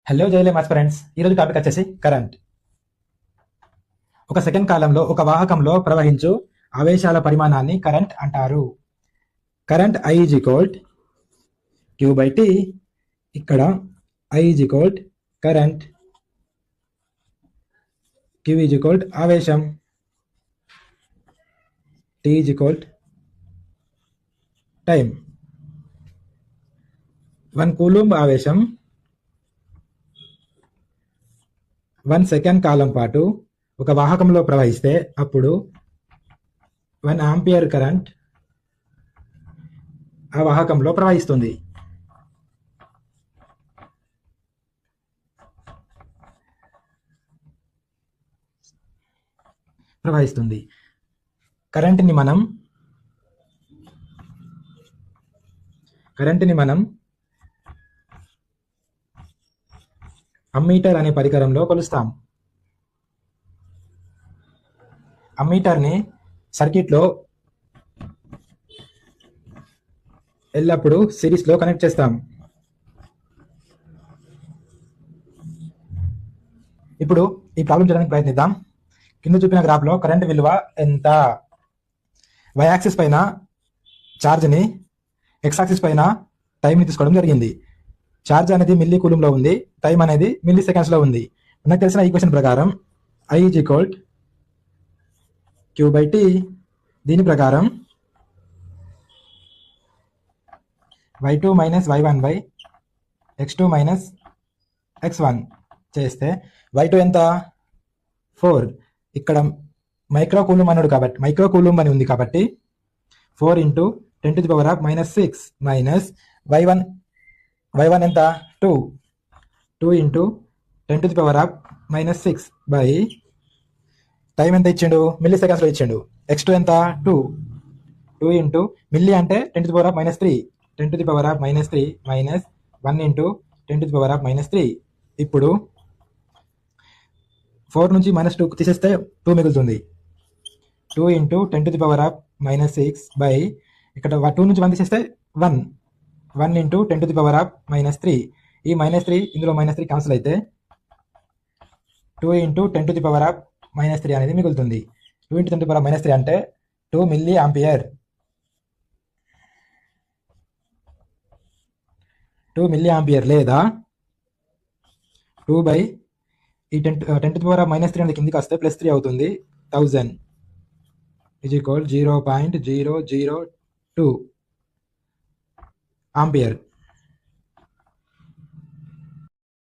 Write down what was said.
Hello జైలే maths friends. ఈరోజు topic వచ్చేసి కరెంట్. ఒక సెకండ్ కాలంలో ఒక వాహకంలో ప్రవహించు ఆవేశాల పరిమాణాన్ని కరెంట్ అంటారు. Current I is equal Q by T. ఇక్కడ I is equal current, Q is equal ఆవేశం, T is equal time. 1 coulomb ఆవేశం 1 సెకండ్ కాలం పాటు ఒక వాహకంలో ప్రవహిస్తే అప్పుడు 1 ఆంపియర్ కరెంట్ ఆ వాహకంలో ప్రవహిస్తుంది. కరెంట్ని మనం అమ్మీటర్ అనే పరికరంలో కొలుస్తాం. అమ్మీటర్ని సర్క్యూట్లో ఎల్లప్పుడూ సిరీస్లో కనెక్ట్ చేస్తాం. ఇప్పుడు ఈ ప్రాబ్లం చేయడానికి ప్రయత్నిద్దాం. కింద చూపిన గ్రాఫ్లో కరెంట్ విలువ ఎంత? వై యాక్సిస్ పైన ఛార్జ్ని, ఎక్స్ యాక్సిస్ పైన టైంని తీసుకోవడం జరిగింది. ఛార్జ్ అనేది మిల్లీ కూలంలో ఉంది, టైం అనేది మిల్లీ సెకండ్స్లో ఉంది. మనకు తెలిసిన ఈక్వేషన్ ప్రకారం I is equal Q by T. దీని ప్రకారం y2 minus y1 by x2 minus x1 చేస్తే y2 ఎంత? 4. ఇక్కడ మైక్రో కూలుంబ్ అని ఉంది కాబట్టి 4 ఇంటూ 10⁻⁻6 మైనస్ y1 ఎంత? 2 ఇంటూ 10⁻⁻6 బై టైం ఎంత ఇచ్చిండు? మిల్లీ సెకండ్స్లో ఇచ్చిండు. x2 ఎంత? 2 ఇంటూ మిల్లీ అంటే 10⁻⁻3 10⁻⁻3 మైనస్ 1 ఇంటూ 10⁻⁻3. ఇప్పుడు 4 నుంచి -2 తీసేస్తే 2 మిగులుతుంది. 2 ఇంటూ 10⁻⁻6 బై ఇక్కడ 2 నుంచి 1 తీసేస్తే 1 ఇంటూ 10⁻⁻3. ఈ -3 ఇందులో -3 క్యాన్సిల్ అయితే 2 ఇంటూ 10⁻⁻3 అనేది మిగులుతుంది. 2 ఇంటూ 10⁻⁻3 అంటే 2 మిల్లీ ఆంపియర్. 2 మిల్లీ ఆంపియర్ లేదా 2 బై ఈ 10⁻⁻3 అనేది కిందికి వస్తే +3 అవుతుంది. 1000 ఈజ్ ఈక్వల్ 0.002 ఆంపియర్.